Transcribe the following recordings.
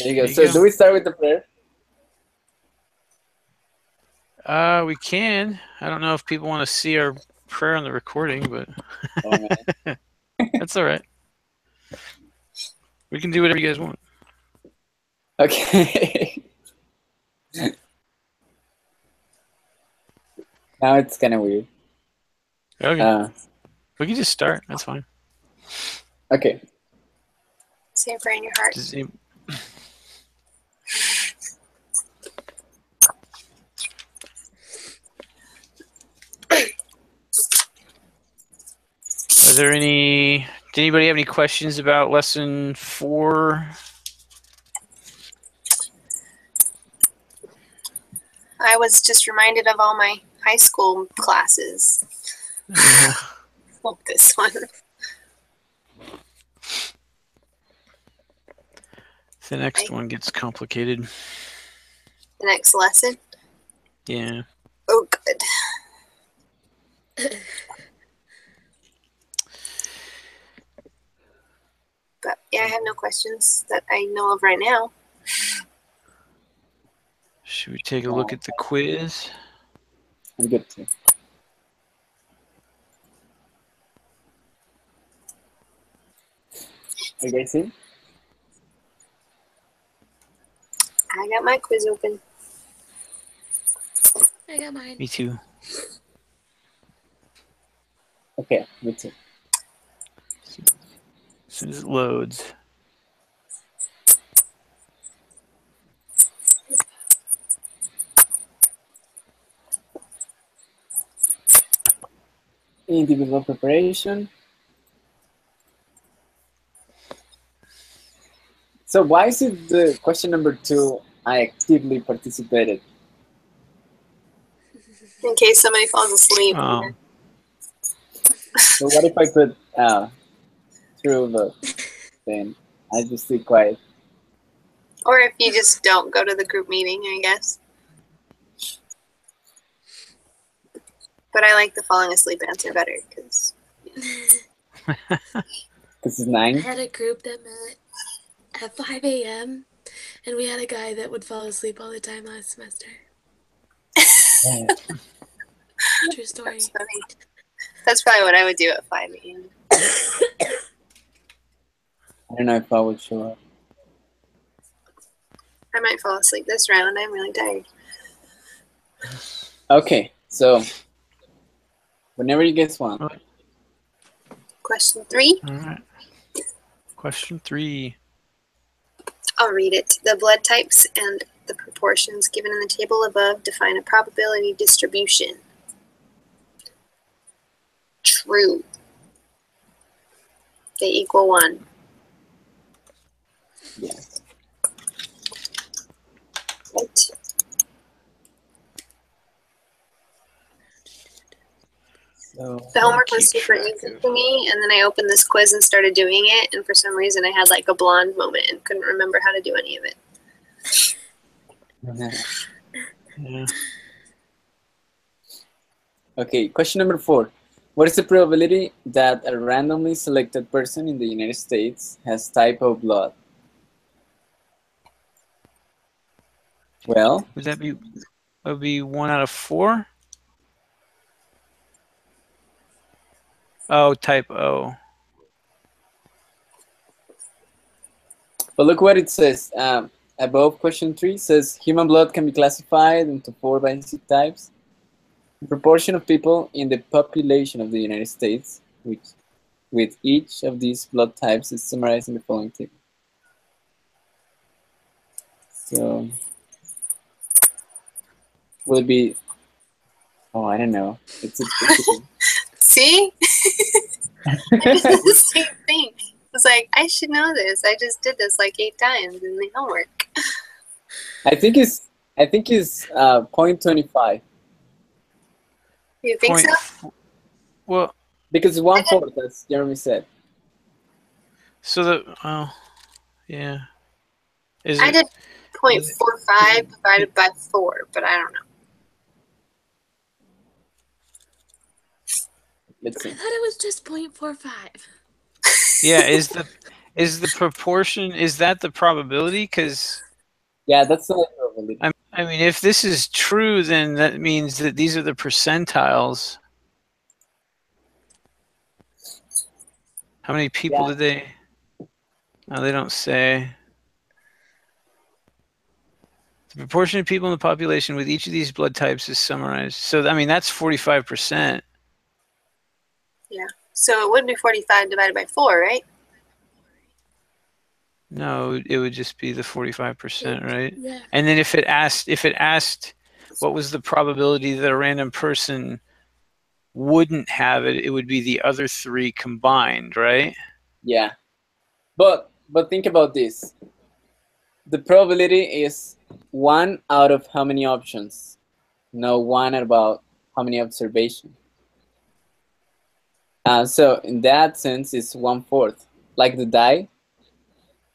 There you go. There you So go. do we start with the prayer? We can. I don't know if people want to see our prayer on the recording, but Oh man. that's all right. We can do whatever you guys want. Okay. Now it's kind of weird. Okay. We can just start. That's fine. Okay. Say a prayer in your heart. Does any- Are there any? Did anybody have any questions about lesson 4? I was just reminded of all my high school classes. Yeah. Well, this one. The next one gets complicated. The next lesson. Yeah. Oh, good. But yeah, I have no questions that I know of right now. Should we take a look at the quiz? I'm good too. Are you guys in? I got my quiz open. I got mine. Me too. Okay, me too. As soon as it loads. Individual preparation. So why is it the question number 2? I actively participated. In case somebody falls asleep. Oh. So what if I put through the thing? I just stay quiet. Or if you just don't go to the group meeting, I guess. But I like the falling asleep answer better because This is I 9. had a group that met at 5 a.m. and we had a guy that would fall asleep all the time last semester. True story. that's funny. That's probably what I would do at 5 a.m. I don't know if I would show up. I might fall asleep this round. I'm really tired. Okay, so whenever you guys want. Question 3. All right. Question 3. I'll read it. The blood types and the proportions given in the table above define a probability distribution. True. They equal 1. Yeah. Right. So The homework was Keep super track easy of- for me, and then I opened this quiz and started doing it, and for some reason I had like a blonde moment and couldn't remember how to do any of it. Yeah. okay, question number 4. What is the probability that a randomly selected person in the United States has type O blood? Well, Would that be 1 out of 4? Oh, type O. but look what it says. Above question 3 says human blood can be classified into 4 basic types. The proportion of people in the population of the United States, which with each of these blood types is summarized in the following table. So, will it be? Oh, I don't know. It's See? I did the same thing. I was like, I should know this. I just did this like 8 times in the homework. I think it's 0.25 You think so? Well, because 1/4, as Jeremy said. so yeah. I did 0.45 divided by 4, but I don't know. Let's I see. thought it was just 0.45. Yeah, is the Is the proportion, is that the probability? Because, Yeah, that's the probability. I mean, if this is true, then that means that these are the percentiles. How many people did they? No, they don't say. The proportion of people in the population with each of these blood types is summarized. So, I mean, that's 45%. Yeah. So it would be 45 divided by 4, right? No, it would just be the 45%, right? Yeah. And then if it asked what was the probability that a random person wouldn't have it, it would be the other three combined, right? Yeah. But think about this. The probability is 1 out of how many options? No, 1 about how many observations. So in that sense, it's 1/4. Like the die,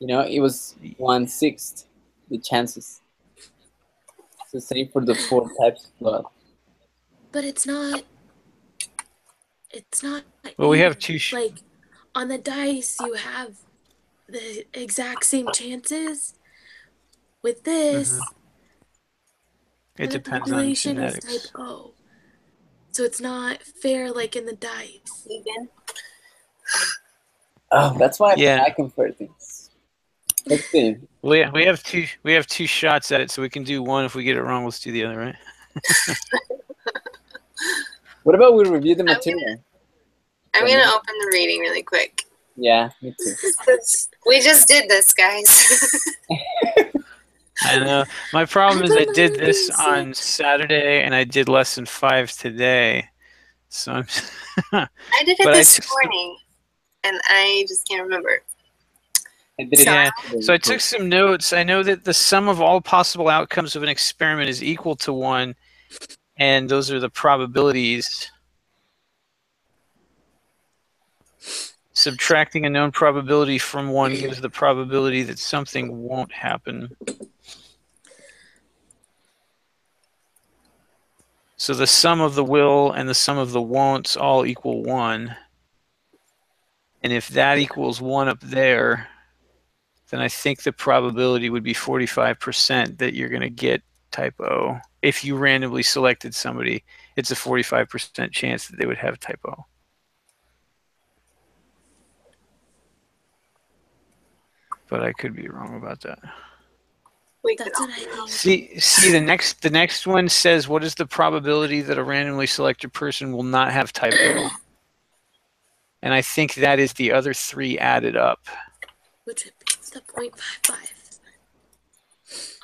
it was 1/6 the chances. So same for the 4 types of blood. But it's not. Well, we have even. two. Like on the dice, you have the exact same chances. With this, It the depends on population is genetics. type O. So it's not fair like in the dice. Again. Oh, that's why Yeah. I compare things. Let's see. We have two shots at it, so we can do one. If we get it wrong, let's do the other, right? What about we review the material? I'm going to open the reading really quick. Yeah, me too. We just did this, guys. I know. My problem is I thought did mine this was on 6. Saturday, and I did lesson 5 today. So I'm. I did it But this morning, and I just can't remember. Yeah. So I took some notes. I know that the sum of all possible outcomes of an experiment is equal to 1, and those are the probabilities. Subtracting a known probability from 1 gives the probability that something won't happen. So the sum of the will and the sum of the won'ts all equal 1. And if that equals 1 up there, then I think the probability would be 45% that you're going to get type O. If you randomly selected somebody, it's a 45% chance that they would have type O. But I could be wrong about that. That's what I think. See the next one says, what is the probability that a randomly selected person will not have type O? And I think that is the other 3 added up. Which would be the 0.55.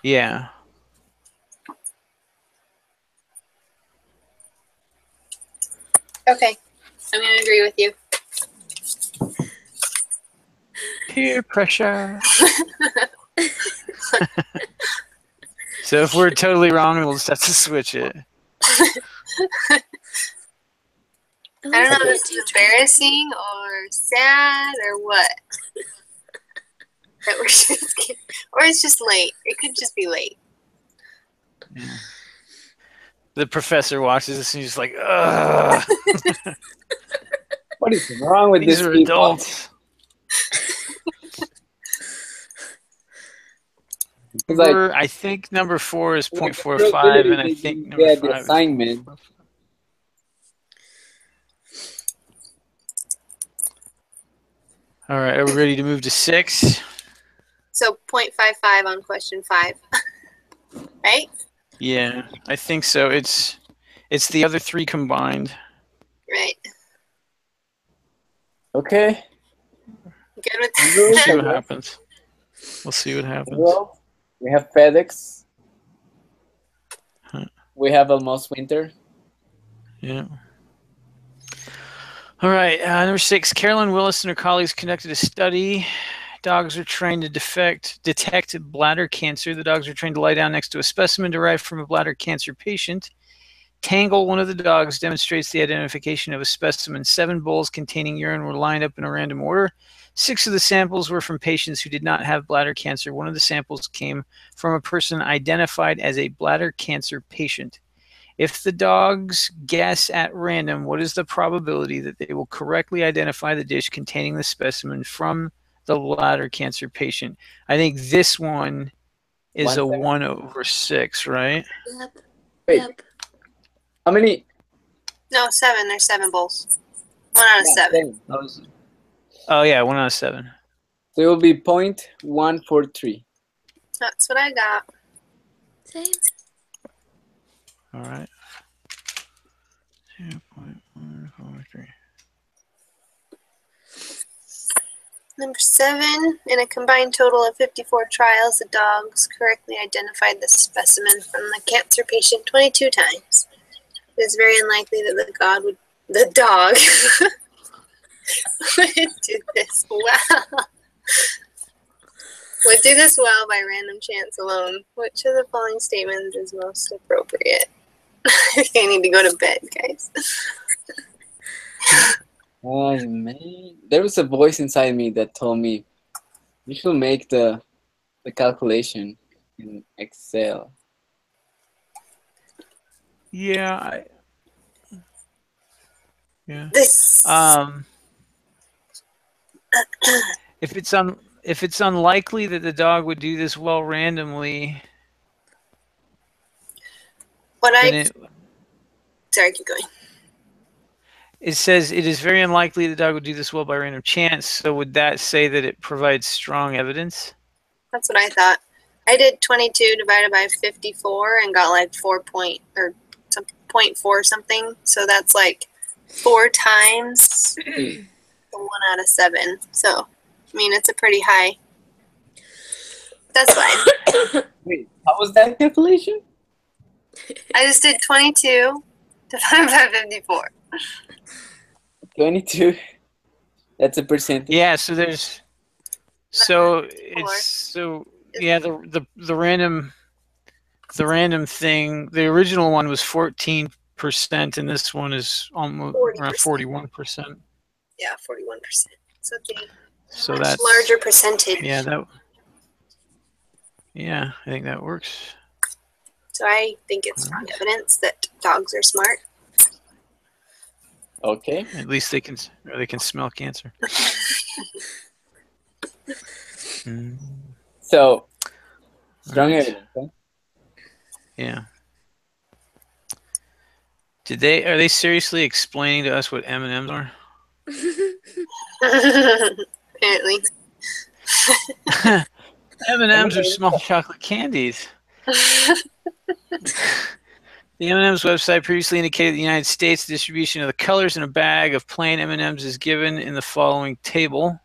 Yeah. Okay. I'm going to agree with you. Peer pressure. So if we're totally wrong, we'll just have to switch it. I don't know if it's embarrassing or sad or what. That we're just kidding. Or it's just late. It could just be late. Yeah. The professor watches this and he's like, ugh. What is wrong with These this are people? adults. I think number 4 is 0.45, and I think number 5 the assignment. All right, are we ready to move to 6? So 0.55 on question 5. Right? Yeah, I think so. It's the other 3 combined. Right. Okay. Good with We'll see what that. happens. We'll see what happens. Well, we have FedEx. Huh. We have Almost Winter. Yeah. All right, number 6. Carolyn Willis and her colleagues conducted a study. Dogs are trained to detect bladder cancer. The dogs are trained to lie down next to a specimen derived from a bladder cancer patient. Tangle, one of the dogs, demonstrates the identification of a specimen. 7 bowls containing urine were lined up in a random order. 6 of the samples were from patients who did not have bladder cancer. 1 of the samples came from a person identified as a bladder cancer patient. If the dogs guess at random, what is the probability that they will correctly identify the dish containing the specimen from the bladder cancer patient. I think this one is a 1/6, right? Yep. Wait. Yep. How many? No, 7. There's 7 bowls. 1 out of 7. Oh yeah, 1/7. So it will be 0.143. That's what I got. Same. All right. 0.143. Number 7, in a combined total of 54 trials, the dogs correctly identified the specimen from the cancer patient 22 times. It is very unlikely that the dog would do this well. Would do this well by random chance alone. Which of the following statements is most appropriate? I need to go to bed, guys. Oh man, there was a voice inside me that told me you should make the calculation in Excel. Yeah. Yeah. This. If it's unlikely that the dog would do this well randomly, Sorry, keep going. It says it is very unlikely the dog would do this well by random chance. So would that say that it provides strong evidence? That's what I thought. I did 22 divided by 54 and got like 0.4 something. So that's like 4 times the 1 out of 7. So, I mean, it's a pretty high. That's fine. Wait, how was that calculation? I just did 22 divided by 54. 22. That's a percentage. Yeah. So there's. So it's so yeah. The random thing. The original one was 14%, and this one is almost 40%. around 41%. Yeah, 41%. So much that's larger percentage. Yeah. I think that works. So I think it's strong evidence that dogs are smart. Okay. At least they can smell cancer. So strong evidence. Huh? Yeah. Are they seriously explaining to us what M&Ms are? Apparently. M&Ms are small chocolate candies. The M&M's website previously indicated the United States distribution of the colors in a bag of plain M&M's is given in the following table.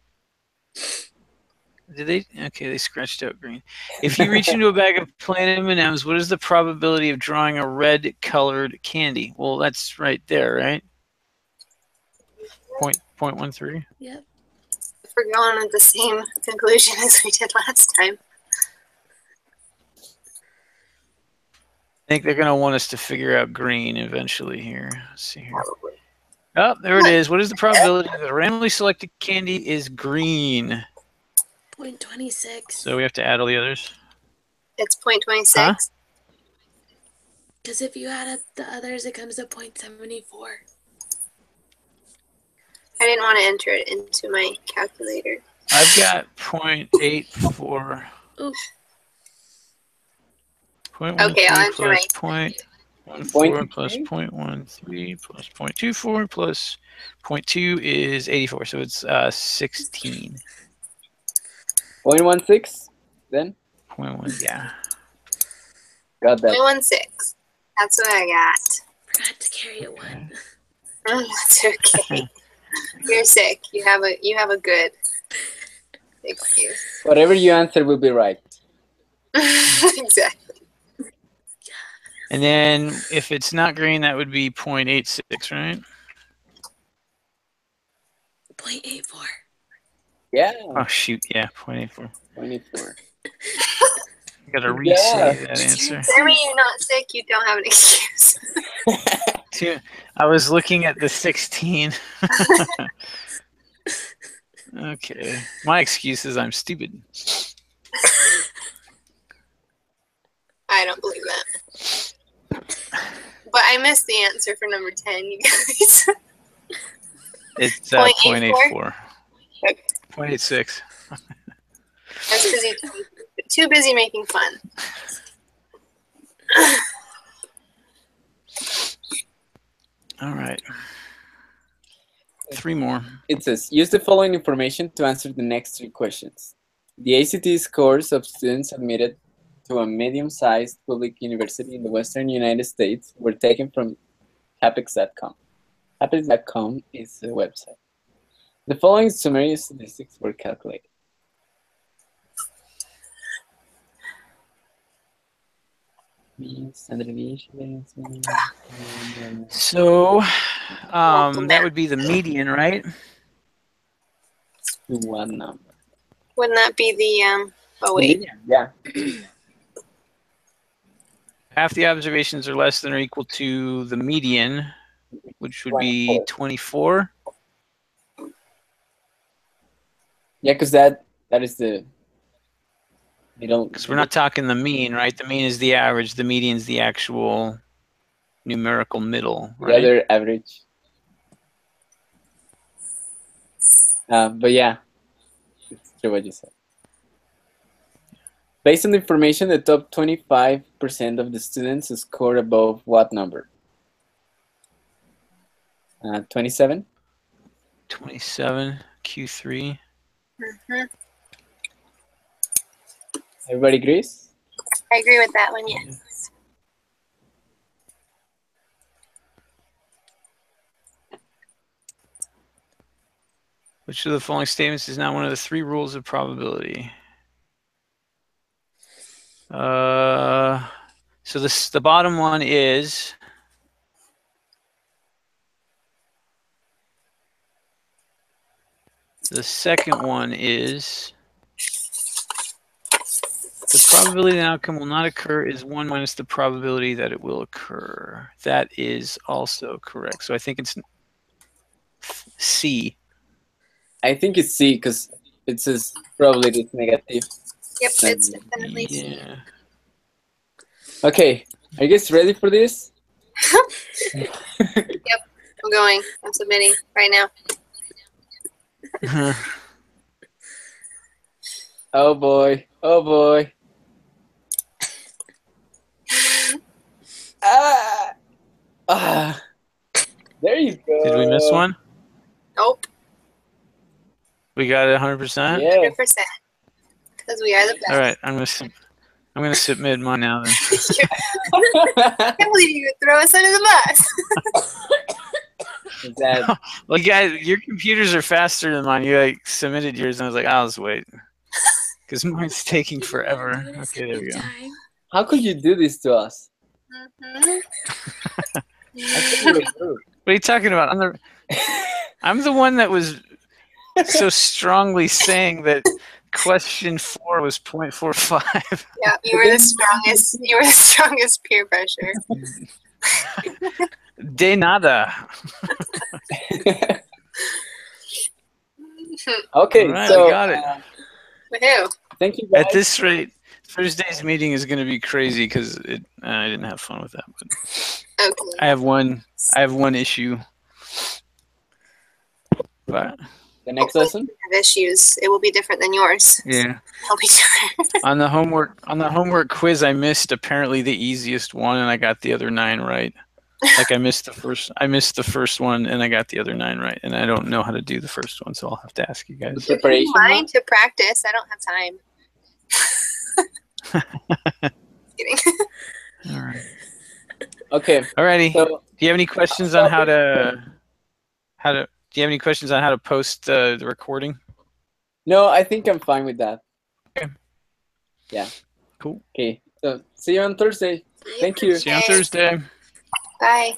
Did they? Okay, they scratched out green. If you reach into a bag of plain M&M's, what is the probability of drawing a red-colored candy? Well, that's right there, right? 0.13. Yep. We're going with the same conclusion as we did last time. I think they're going to want us to figure out green eventually here. Let's see here. Probably. Oh, there it is. What is the probability that a randomly selected candy is green? 0.26. So we have to add all the others. It's 0.26. Huh? Because if you add up the others, it comes to 0.74. I didn't want to enter it into my calculator. I've got 0.84. Ooh. 0.13 Okay, I'll enter plus my 0.14 plus 0.13 plus 0.24 plus 0.2 is 84. So it's 16. 0.16 then? 0.1, yeah. Got that. 0.16. That's what I got. Forgot to carry it one. That's okay. You're sick. You have a good excuse. Whatever you answer will be right. Exactly. And then if it's not green, that would be 0.86, right? 0.84. Yeah. Oh, shoot. Yeah, 0.84. 24. I got to re-say that answer. I mean, you're not sick. You don't have an excuse. I was looking at the 16. Okay. My excuse is I'm stupid. I don't believe that. But I missed the answer for number 10, you guys. It's 0.84? 0.86. That's because he's too busy making fun. All right. 3 more. It says, use the following information to answer the next 3 questions. The ACT scores of students admitted to a medium-sized public university in the Western United States were taken from Hapex.com. Hapex.com is a website. The following summary statistics were calculated. Mean, standard deviation. So that would be the median, right? One number. Wouldn't that be the, oh wait. Yeah. Half the observations are less than or equal to the median, which would be 24. Yeah, because that is the middle. Because we're not talking the mean, right? The mean is the average. The median is the actual numerical middle, right? The other average. But yeah, it's true what you said. Based on the information, the top 25% of the students scored above what number? 27? 27, Q3. Mm-hmm. Everybody agrees? I agree with that one, yes. Which of the following statements is not one of the 3 rules of probability? So the bottom one is the second one is the probability the outcome will not occur is 1 minus the probability that it will occur. That is also correct. So I think it's C. Mm-hmm. I think it's C because it says probability is negative. Yep, it's definitely C. Yeah. Okay, are you guys ready for this? Yep, I'm going. I'm submitting right now. Oh boy. Oh boy. There you go. Did we miss one? Nope, We got it 100%? Yeah. 100%. Because we are the best. All right, I'm gonna submit mine now then. I can't believe you would throw us under the bus. Is that Well, guys, your computers are faster than mine. You like submitted yours, and I was like, I'll just wait because mine's taking forever. Okay, there we go. how could you do this to us? Mm-hmm. I think you were rude. What are you talking about? I'm the one that was so strongly saying that question 4 was 0.45. Yeah, you were the strongest. You were the strongest peer pressure. De nada. Okay, All right, so we got it. Woohoo! thank you guys. At this rate, Thursday's meeting is going to be crazy because I didn't have fun with that. But Okay. I have one issue. But The next lesson? Have issues. It will be different than yours. yeah, Help each other. on the homework quiz, I missed apparently the easiest one, and I got the other 9 right. Like I missed the first one, and I got the other 9 right, and I don't know how to do the first one, so I'll have to ask you guys. The preparation Mine one? to practice. I don't have time. Kidding. All right. Okay, Alrighty. so Do you have any questions on how to? Do you have any questions on how to post the recording? no, I think I'm fine with that. Okay. Yeah. Cool. Okay, so see you on Thursday. Thank you. See you on Thursday. Bye.